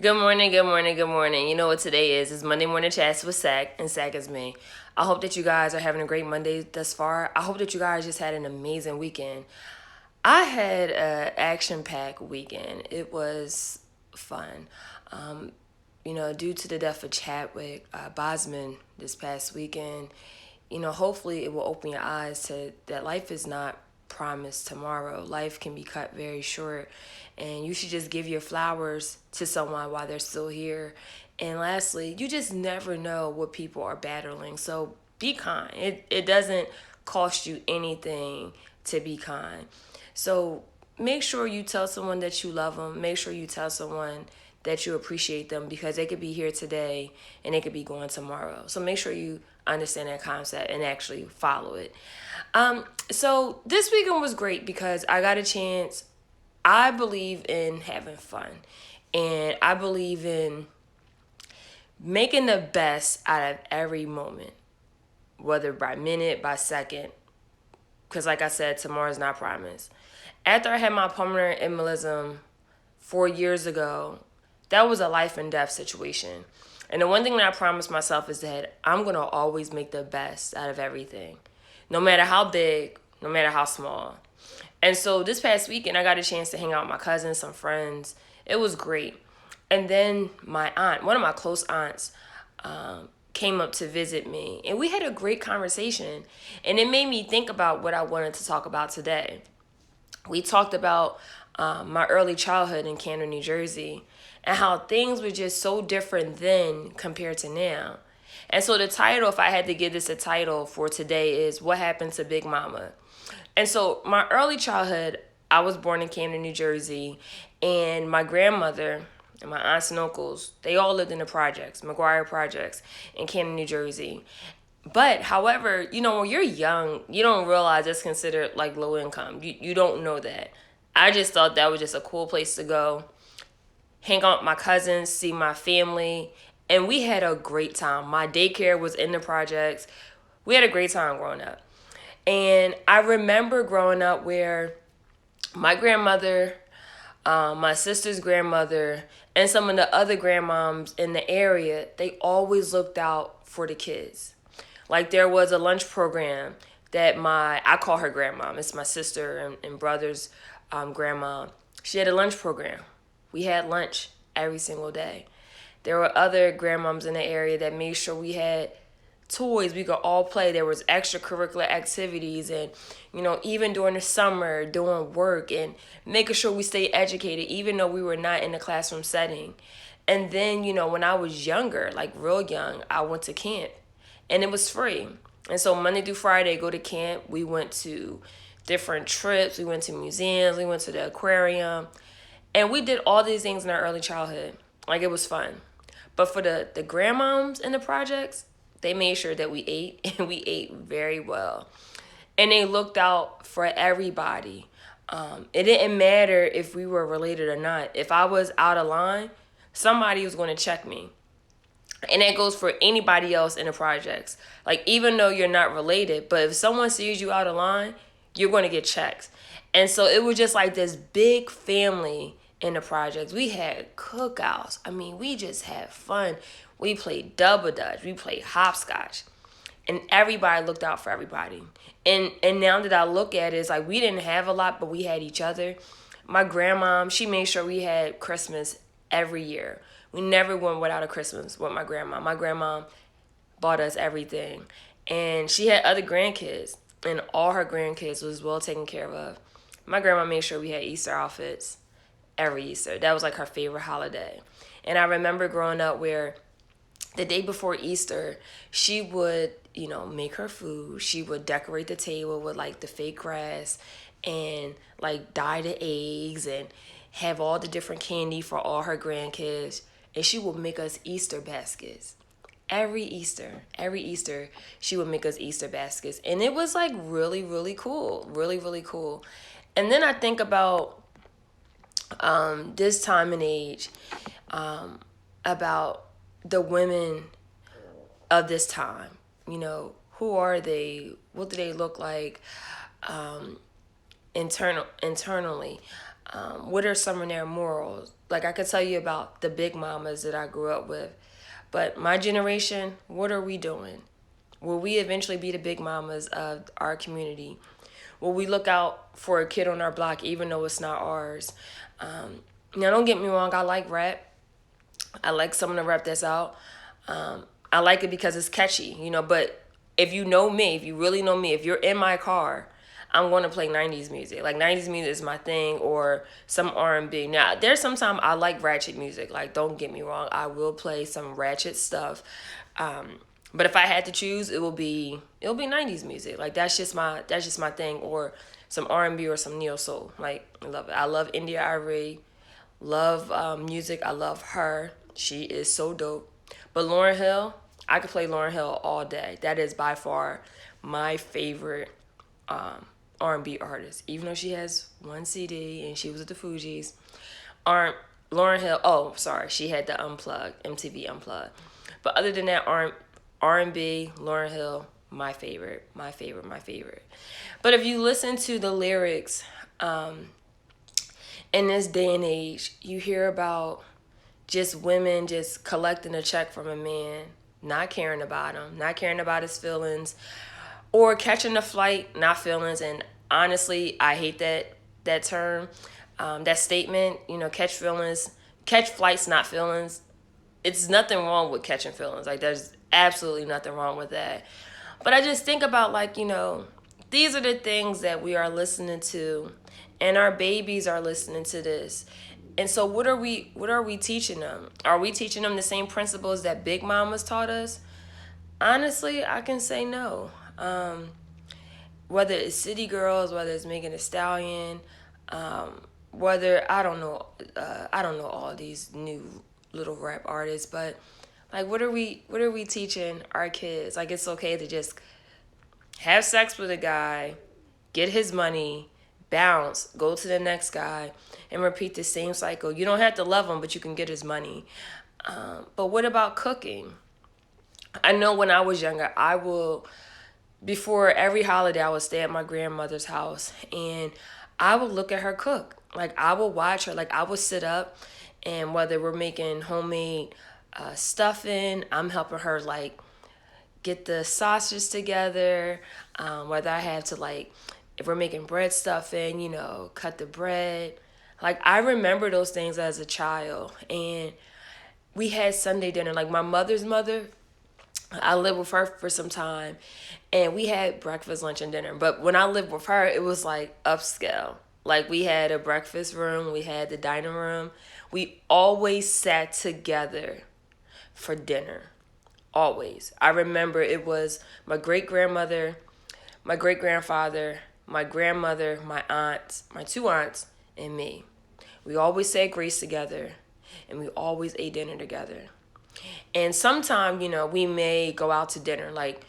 Good morning, good morning, good morning. You know what today is? It's Monday Morning Chats with Sack, and Sack is me. I hope that you guys are having a great Monday thus far. I hope that you guys just had an amazing weekend. I had an action-packed weekend. It was fun. Um, due to the death of Chadwick Boseman this past weekend, hopefully it will open your eyes to that life is not promised tomorrow. Life can be cut very short, and you should just give your flowers to someone while they're still here. And lastly, you just never know what people are battling. So be kind. It doesn't cost you anything to be kind. So make sure you tell someone that you love them. Make sure you tell someone that you appreciate them because they could be here today and they could be gone tomorrow. So make sure you understand that concept and actually follow it. So this weekend was great because I got a chance. I believe in having fun, and I believe in making the best out of every moment, whether by minute, by second, because like I said, tomorrow's not promised. After I had my pulmonary embolism 4 years ago, that was a life and death situation. And the one thing that I promised myself is that I'm going to always make the best out of everything, no matter how big, no matter how small. And so this past weekend, I got a chance to hang out with my cousins, some friends. It was great. And then my aunt, one of my close aunts, came up to visit me. And we had a great conversation. And it made me think about what I wanted to talk about today. We talked about my early childhood in Camden, New Jersey, and how things were just so different then compared to now. And so the title, if I had to give this a title for today, is What Happened to Big Momma? And so my early childhood, I was born in Camden, New Jersey, and my grandmother and my aunts and uncles, they all lived in the projects, McGuire Projects in Camden, New Jersey. But however, when you're young, you don't realize it's considered like low income. You don't know that. I just thought that was just a cool place to go, hang out with my cousins, see my family, and we had a great time. My daycare was in the projects. We had a great time growing up. And I remember growing up where my grandmother, my sister's grandmother, and some of the other grandmoms in the area, they always looked out for the kids. Like there was a lunch program that I call her grandma. It's my sister and brother's grandma. She had a lunch program. We had lunch every single day. There were other grandmoms in the area that made sure we had toys we could all play. There was extracurricular activities, and even during the summer doing work and making sure we stay educated even though we were not in the classroom setting. And then when I was younger, like real young, I went to camp and it was free. And so Monday through Friday, go to camp. We went to different trips. We went to museums. We went to the aquarium. And we did all these things in our early childhood. Like it was fun. But for the grandmoms in the projects, they made sure that we ate and we ate very well. And they looked out for everybody. It didn't matter if we were related or not. If I was out of line, somebody was going to check me. And that goes for anybody else in the projects. Like, even though you're not related, but if someone sees you out of line, you're going to get checked. And so it was just like this big family in the projects. We had cookouts. I mean, we just had fun. We played double dutch. We played hopscotch. And everybody looked out for everybody. And now that I look at it, it's like we didn't have a lot, but we had each other. My grandma, she made sure we had Christmas every year. We never went without a Christmas with my grandma. My grandma bought us everything. And she had other grandkids, and all her grandkids was well taken care of. My grandma made sure we had Easter outfits every Easter. That was like her favorite holiday. And I remember growing up where the day before Easter, she would, make her food. She would decorate the table with like the fake grass and like dye the eggs and have all the different candy for all her grandkids. And she would make us Easter baskets. Every Easter, she would make us Easter baskets. And it was like really, really cool. Really, really cool. And then I think about this time and age, about the women of this time. Who are they? What do they look like internally? What are some of their morals? like I could tell you about the big mamas that I grew up with, but my generation, what are we doing? Will we eventually be the big mamas of our community? Will we look out for a kid on our block even though it's not ours? Now, don't get me wrong, I like rap. I like some of the rap that's out. I like it because it's catchy, but if you know me, if you really know me, if you're in my car, I'm going to play 90s music. Like 90s music is my thing, or some R&B. Now, there's sometimes I like ratchet music. Like, don't get me wrong, I will play some ratchet stuff. But if I had to choose, it'll be 90s music. Like that's just my thing, or some R&B or some neo soul. Like I love it. I love India Irie. Love music. I love her. She is so dope. But Lauryn Hill, I could play Lauryn Hill all day. That is by far my favorite R&B artist. Even though she has one CD and she was at the Fugees. R Lauryn Hill. Oh, sorry, she had the Unplugged, MTV Unplugged. But other than that, R&B, Lauryn Hill, my favorite, my favorite, my favorite. But if you listen to the lyrics, in this day and age, you hear about just women just collecting a check from a man, not caring about him, not caring about his feelings, or catching a flight, not feelings. And honestly, I hate that term, that statement. Catch feelings, catch flights, not feelings. It's nothing wrong with catching feelings. Like there's absolutely nothing wrong with that. But I just think about these are the things that we are listening to, and our babies are listening to this. And so what are we teaching them? Are we teaching them the same principles that Big Mamas taught us? Honestly, I can say no. Whether it's City Girls, whether it's Megan Thee Stallion, whether I don't know all these new little rap artists, but like what are we teaching our kids? Like it's okay to just have sex with a guy, get his money, bounce, go to the next guy, and repeat the same cycle. You don't have to love him, but you can get his money. But what about cooking? I know when I was younger, before every holiday, I would stay at my grandmother's house and I would look at her cook. Like I would watch her, like I would sit up, and whether we're making homemade stuffing, I'm helping her like get the sausage together. Whether I have to like, if we're making bread stuffing, cut the bread. Like I remember those things as a child, and we had Sunday dinner. Like my mother's mother, I lived with her for some time, and we had breakfast, lunch, and dinner. But when I lived with her, it was like upscale. Like we had a breakfast room, we had the dining room. We always sat together for dinner. Always. I remember it was my great grandmother, my great grandfather, my grandmother, my aunts, my two aunts, and me. We always said grace together, and we always ate dinner together. And sometime, we may go out to dinner, like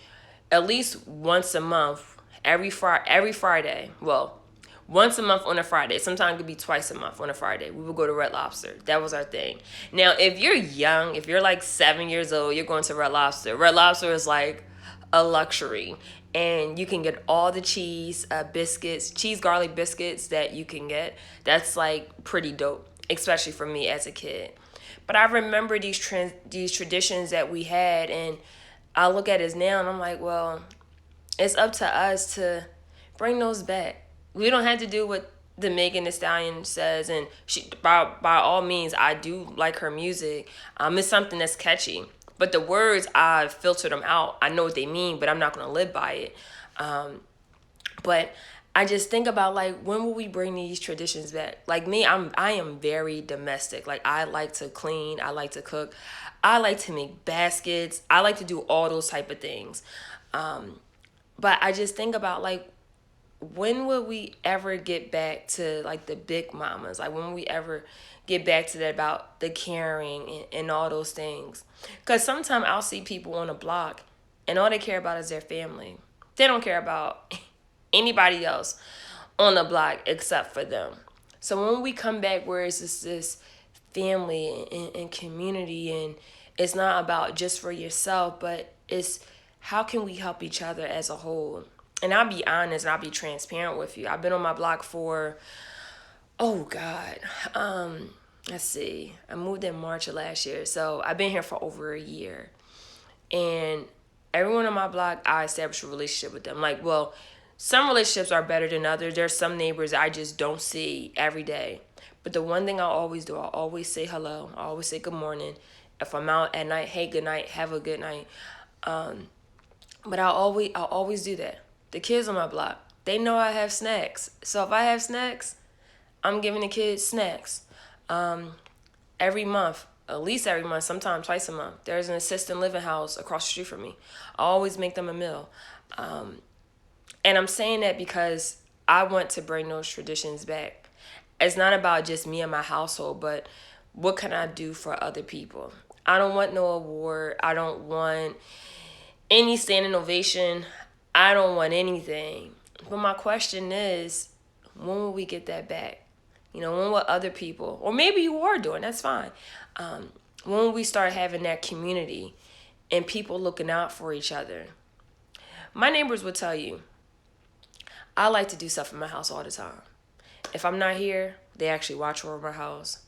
at least once a month, every Friday. Well, once a month on a Friday. Sometimes it could be twice a month on a Friday. We would go to Red Lobster. That was our thing. Now, if you're young, if you're like 7 years old, you're going to Red Lobster. Red Lobster is like a luxury. And you can get all the cheese, biscuits, cheese garlic biscuits that you can get. That's like pretty dope, especially for me as a kid. But I remember these traditions that we had, and I look at it now, and I'm like, well, it's up to us to bring those back. We don't have to do what the Megan Thee Stallion says, and she by all means, I do like her music. It's something that's catchy, but the words I filter them out. I know what they mean, but I'm not gonna live by it. But I just think about like when will we bring these traditions back? Like me, I am very domestic. Like I like to clean, I like to cook, I like to make baskets, I like to do all those type of things. But I just think about like when will we ever get back to like the big mamas? Like when will we ever get back to that about the caring and all those things? Because sometimes I'll see people on a block and all they care about is their family. They don't care about anybody else on the block except for them. So when we come back where it's just this family and community, and it's not about just for yourself, but it's how can we help each other as a whole? And I'll be honest and I'll be transparent with you. I've been on my block for, oh God, let's see, I moved in March of last year. So I've been here for over a year. And everyone on my block, I established a relationship with them. Like, well, some relationships are better than others. There's some neighbors I just don't see every day. But the one thing I always do, I always say hello. I always say good morning. If I'm out at night, hey, good night, have a good night. But I always do that. The kids on my block, they know I have snacks. So if I have snacks, I'm giving the kids snacks. Every month, at least every month, sometimes twice a month, there's an assisted living house across the street from me. I always make them a meal. And I'm saying that because I want to bring those traditions back. It's not about just me and my household, but what can I do for other people? I don't want no award. I don't want any standing ovation. I don't want anything. But my question is, when will we get that back? When will other people, or maybe you are doing, that's fine. When will we start having that community and people looking out for each other? My neighbors would tell you, I like to do stuff in my house all the time. If I'm not here, they actually watch over my house.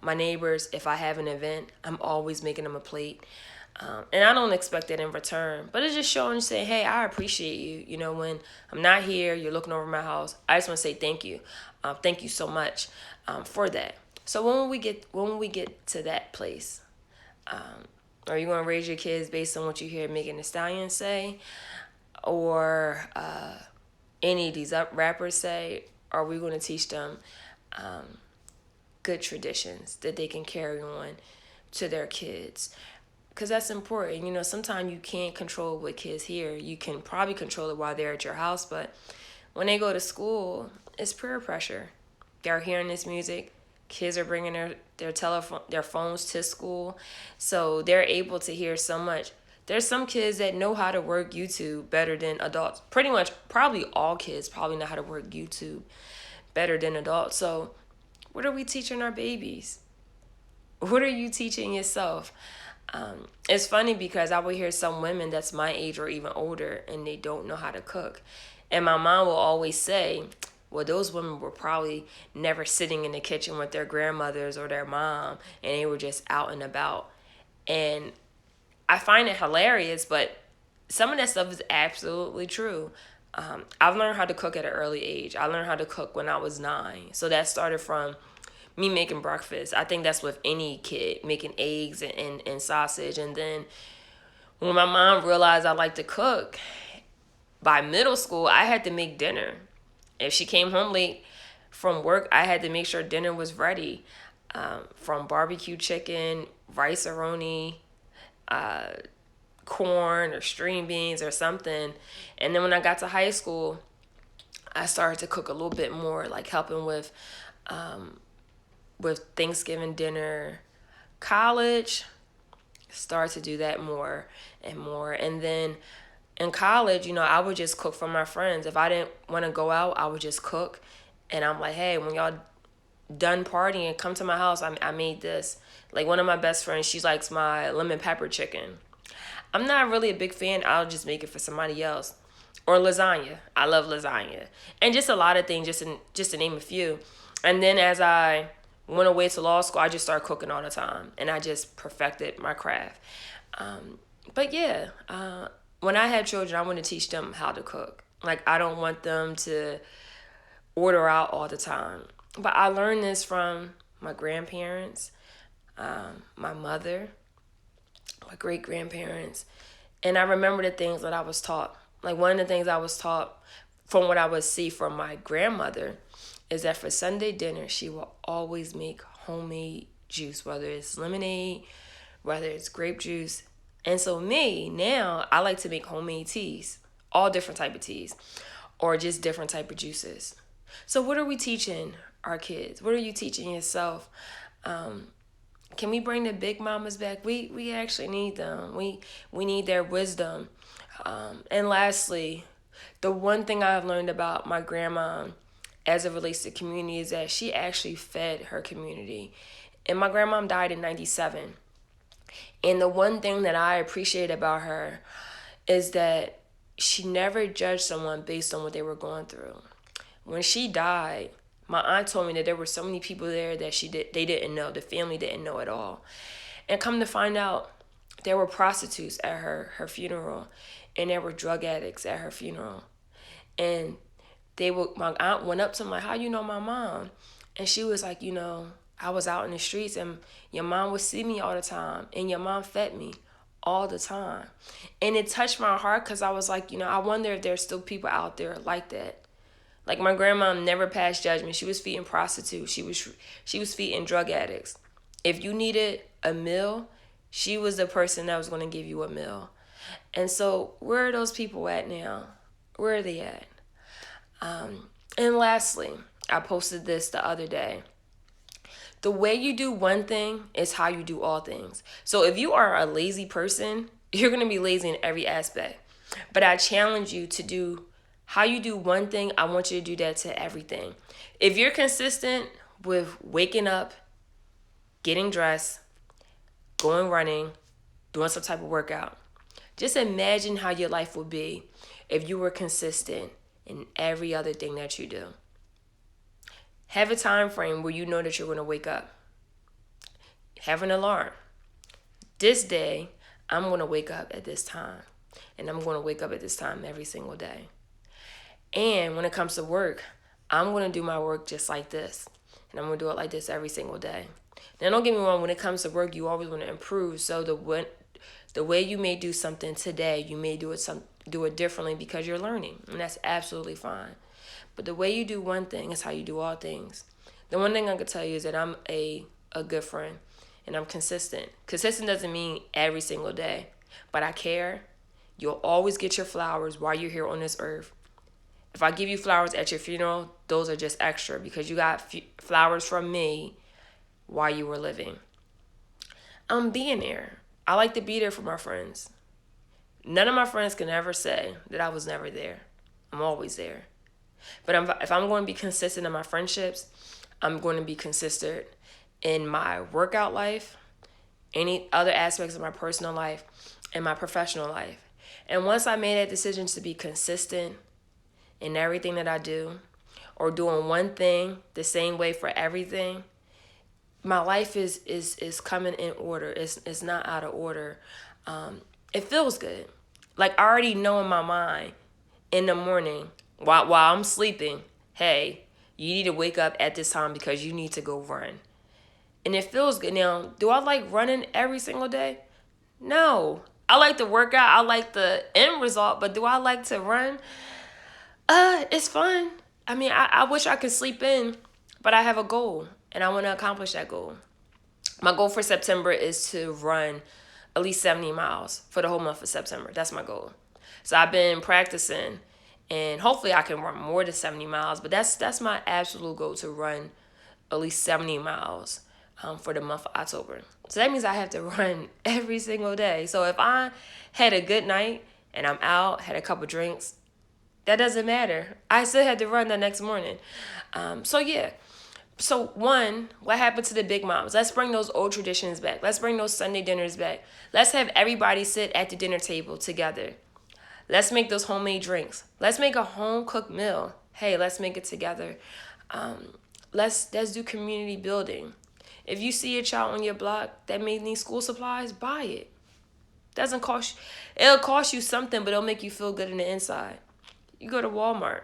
My neighbors, if I have an event, I'm always making them a plate. And I don't expect that in return, but it's just showing, saying, hey, I appreciate you. When I'm not here, you're looking over my house. I just want to say thank you. Thank you so much for that. So when we get to that place, are you going to raise your kids based on what you hear Megan Thee Stallion say, or any of these rappers say? Are we going to teach them good traditions that they can carry on to their kids? Because that's important. Sometimes you can't control what kids hear. You can probably control it while they're at your house, but when they go to school, it's peer pressure. They're hearing this music. Kids are bringing their phones to school, so they're able to hear so much. There's some kids that know how to work YouTube better than adults. Pretty much, probably all kids probably know how to work YouTube better than adults. So, what are we teaching our babies? What are you teaching yourself? It's funny because I would hear some women that's my age or even older and they don't know how to cook. And my mom will always say, well, those women were probably never sitting in the kitchen with their grandmothers or their mom, and they were just out and about. And I find it hilarious, but some of that stuff is absolutely true. I've learned how to cook at an early age. I learned how to cook when I was 9. So that started from me making breakfast. I think that's with any kid, making eggs and sausage. And then when my mom realized I liked to cook, by middle school, I had to make dinner. If she came home late from work, I had to make sure dinner was ready. From barbecue chicken, rice-a-roni, corn or string beans or something. And then when I got to high school, I started to cook a little bit more, like helping with Thanksgiving dinner. College, started to do that more and more. And then in college, I would just cook for my friends. If I didn't want to go out, I would just cook. And I'm like, hey, when y'all done partying, come to my house. I made this. Like one of my best friends, she likes my lemon pepper chicken. I'm not really a big fan. I'll just make it for somebody else. Or lasagna. I love lasagna. And just a lot of things, just to name a few. And then as I went away to law school, I just started cooking all the time. And I just perfected my craft. But yeah, when I have children, I want to teach them how to cook. Like, I don't want them to order out all the time. But I learned this from my grandparents, my mother, my great grandparents. And I remember the things that I was taught. Like, one of the things I was taught from what I would see from my grandmother is that for Sunday dinner, she will always make homemade juice, whether it's lemonade, whether it's grape juice. And so me, now, I like to make homemade teas, all different type of teas, or just different type of juices. So what are we teaching our kids? What are you teaching yourself? Can we bring the big mamas back? We actually need them. We need their wisdom. And lastly, the one thing I've learned about my grandma as it relates to community is that she actually fed her community. And my grandma died in 97. And the one thing that I appreciate about her is that she never judged someone based on what they were going through. When she died, My aunt told me that there were so many people there that they didn't know, the family didn't know at all. And come to find out, there were prostitutes at her funeral, and there were drug addicts at her funeral. And my aunt went up to him like, how you know my mom? And she was like, I was out in the streets and your mom would see me all the time and your mom fed me all the time. And it touched my heart because I was like, I wonder if there's still people out there like that. Like my grandma never passed judgment. She was feeding prostitutes. She was feeding drug addicts. If you needed a meal, she was the person that was going to give you a meal. And so where are those people at now? Where are they at? And lastly, I posted this the other day. The way you do one thing is how you do all things. So if you are a lazy person, you're going to be lazy in every aspect. But I challenge you to do how you do one thing, I want you to do that to everything. If you're consistent with waking up, getting dressed, going running, doing some type of workout, just imagine how your life would be if you were consistent in every other thing that you do. Have a time frame where you know that you're going to wake up. Have an alarm. This day, I'm going to wake up at this time. And I'm going to wake up at this time every single day. And when it comes to work, I'm going to do my work just like this. And I'm going to do it like this every single day. Now, don't get me wrong. When it comes to work, you always want to improve. So the way you may do something today, you may do it differently because you're learning. And that's absolutely fine. But the way you do one thing is how you do all things. The one thing I can tell you is that I'm a good friend. And I'm consistent. Consistent doesn't mean every single day. But I care. You'll always get your flowers while you're here on this earth. If I give you flowers at your funeral, those are just extra because you got flowers from me while you were living. I'm being there. I like to be there for my friends. None of my friends can ever say that I was never there. I'm always there. But if I'm going to be consistent in my friendships, I'm going to be consistent in my workout life, any other aspects of my personal life, and my professional life. And once I made that decision to be consistent in everything that I do, or doing one thing the same way for everything, my life is coming in order. It's not out of order. It feels good. Like I already know in my mind in the morning while I'm sleeping, hey, you need to wake up at this time because you need to go run. And it feels good. Now, do I like running every single day? No. I like to work out. I like the end result, but do I like to run? It's fun. I mean, I wish I could sleep in, but I have a goal, and I want to accomplish that goal. My goal for September is to run at least 70 miles for the whole month of September. That's my goal. So I've been practicing, and hopefully I can run more than 70 miles, but that's my absolute goal, to run at least 70 miles for the month of October. So that means I have to run every single day. So if I had a good night and I'm out, had a couple drinks, that doesn't matter. I still had to run the next morning. So one, what happened to the Big Moms? Let's bring those old traditions back. Let's bring those Sunday dinners back. Let's have everybody sit at the dinner table together. Let's make those homemade drinks. Let's make a home-cooked meal. Hey, let's make it together. Let's do community building. If you see a child on your block that may need school supplies, buy it. Doesn't cost you. It'll cost you something, but it'll make you feel good in the inside. You go to Walmart.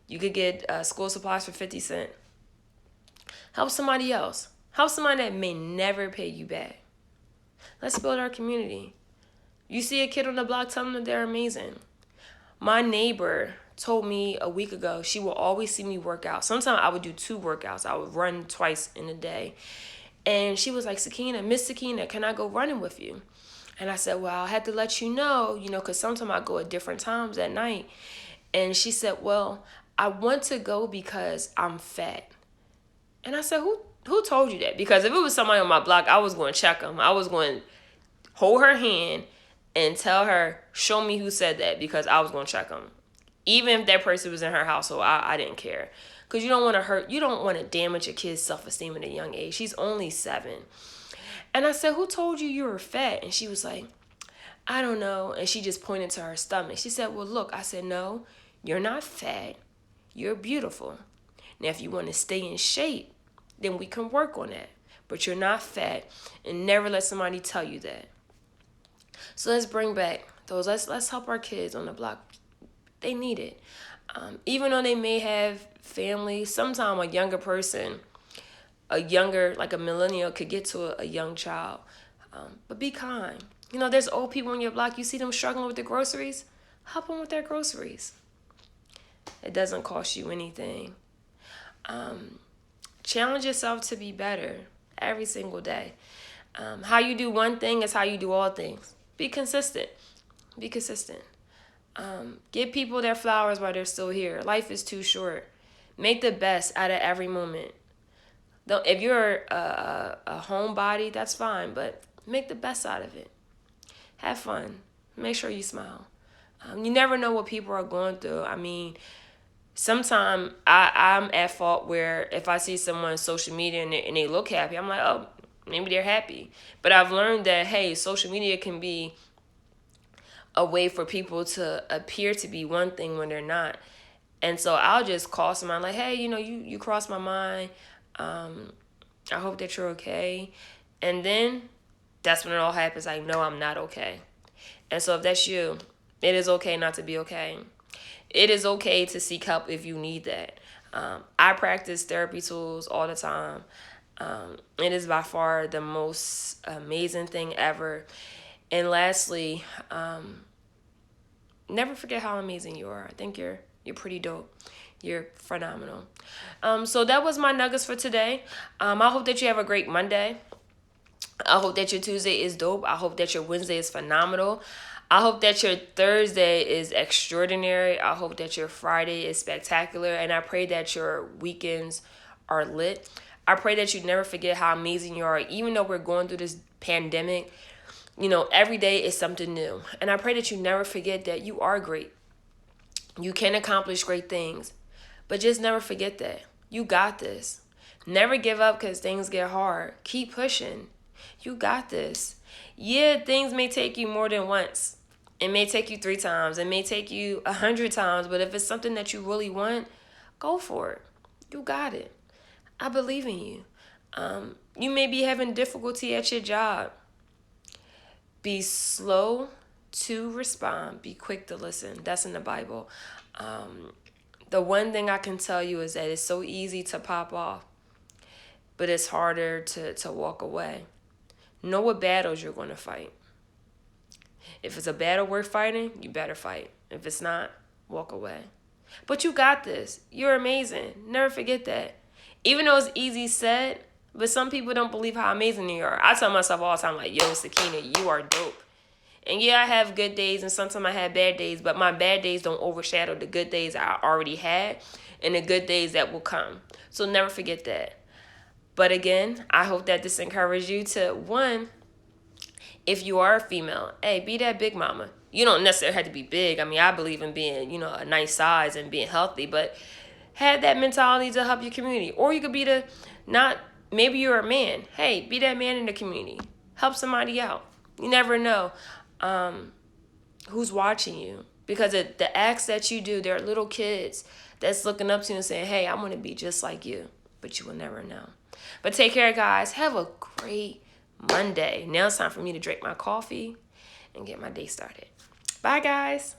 You could get school supplies for 50 cents. Help somebody else. Help somebody that may never pay you back. Let's build our community. You see a kid on the block, tell them that they're amazing. My neighbor told me a week ago she will always see me work out. Sometimes I would do 2 workouts. I would run twice in a day. And she was like, Miss Sakina, can I go running with you? And I said, well, I had to let you know, because sometimes I go at different times at night. And she said, well, I want to go because I'm fat. And I said, who told you that? Because if it was somebody on my block, I was going to check them. I was going to hold her hand and tell her, show me who said that, because I was going to check them. Even if that person was in her household, I didn't care. Because you don't want to damage a kid's self-esteem at a young age. She's only 7. And I said, who told you were fat? And she was like, I don't know. And she just pointed to her stomach. She said, well, look. I said, no, you're not fat. You're beautiful. Now, if you want to stay in shape, then we can work on that. But you're not fat, and never let somebody tell you that. So let's bring back those. Let's help our kids on the block. They need it. Even though they may have family, sometimes a younger person, like a millennial, could get to a young child. But be kind. There's old people on your block. You see them struggling with the groceries. Help them with their groceries. It doesn't cost you anything. Challenge yourself to be better every single day. How you do one thing is how you do all things. Be consistent. Be consistent. Give people their flowers while they're still here. Life is too short. Make the best out of every moment. If you're a homebody, that's fine, but make the best out of it. Have fun. Make sure you smile. You never know what people are going through. I mean, sometimes I'm at fault where if I see someone on social media and they look happy, I'm like, oh, maybe they're happy. But I've learned that, hey, social media can be a way for people to appear to be one thing when they're not. And so I'll just call someone like, hey, you crossed my mind. I hope that you're okay. And then that's when it all happens. I know I'm not okay. And so if that's you, it is okay not to be okay. It is okay to seek help if you need that. I practice therapy tools all the time. It is by far the most amazing thing ever. And lastly, never forget how amazing you are. I think you're pretty dope. You're phenomenal. So that was my nuggets for today. I hope that you have a great Monday. I hope that your Tuesday is dope. I hope that your Wednesday is phenomenal. I hope that your Thursday is extraordinary. I hope that your Friday is spectacular. And I pray that your weekends are lit. I pray that you never forget how amazing you are. Even though we're going through this pandemic, every day is something new. And I pray that you never forget that you are great. You can accomplish great things. But just never forget that. You got this. Never give up because things get hard. Keep pushing. You got this. Yeah, things may take you more than once. It may take you 3 times. It may take you 100 times. But if it's something that you really want, go for it. You got it. I believe in you. You may be having difficulty at your job. Be slow to respond. Be quick to listen. That's in the Bible. The one thing I can tell you is that it's so easy to pop off, but it's harder to walk away. Know what battles you're going to fight. If it's a battle worth fighting, you better fight. If it's not, walk away. But you got this. You're amazing. Never forget that. Even though it's easy said, but some people don't believe how amazing you are. I tell myself all the time, like, yo, Sakina, you are dope. And yeah, I have good days and sometimes I have bad days, but my bad days don't overshadow the good days I already had and the good days that will come. So never forget that. But again, I hope that this encourages you to, one, if you are a female, hey, be that big mama. You don't necessarily have to be big. I mean, I believe in being, a nice size and being healthy, but have that mentality to help your community. Or you could be maybe you're a man. Hey, be that man in the community. Help somebody out. You never know who's watching you. Because the acts that you do, there are little kids that's looking up to you and saying, hey, I want to be just like you. But you will never know. But take care, guys. Have a great Monday. Now it's time for me to drink my coffee and get my day started. Bye, guys.